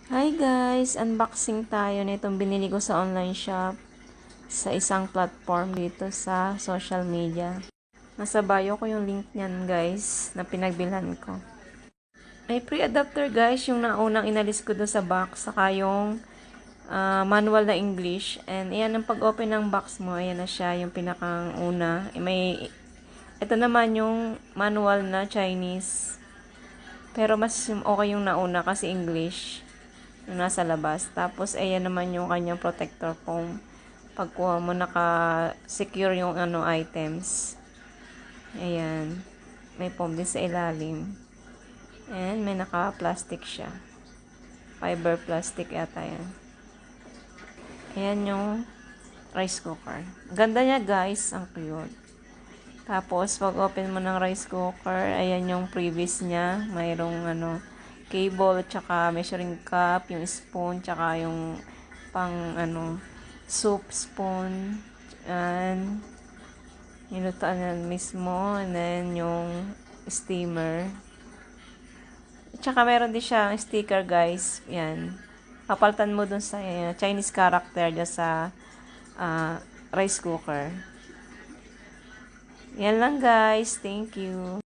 Hi guys! Unboxing tayo nitong binili ko sa online shop sa isang platform dito sa social media. Nasa bio ko yung link niyan guys na pinagbilhan ko. May pre-adapter guys yung naunang inalis ko doon sa box saka yung manual na English. And ayan ang pag-open ng box mo, ayan na siya yung pinakang una. Ito naman yung manual na Chinese. Pero mas okay yung nauna kasi English. Yung nasa labas. Tapos, ayan naman yung kanyang protector foam. Pagkuha mo, naka-secure yung items. Ayan. May foam din sa ilalim. And may naka-plastic siya. Fiber plastic yata yan. Ayan yung rice cooker. Ganda niya guys. Ang cute. Tapos, pag open mo ng rice cooker, ayan yung previous niya. Mayroong cable, tsaka measuring cup, yung spoon, tsaka yung pang soup spoon. And nilutoan yan mismo. And then yung steamer. Tsaka meron din siyang sticker guys. Yan. Papaltan mo dun sa Chinese character dyan sa rice cooker. Yan lang guys. Thank you.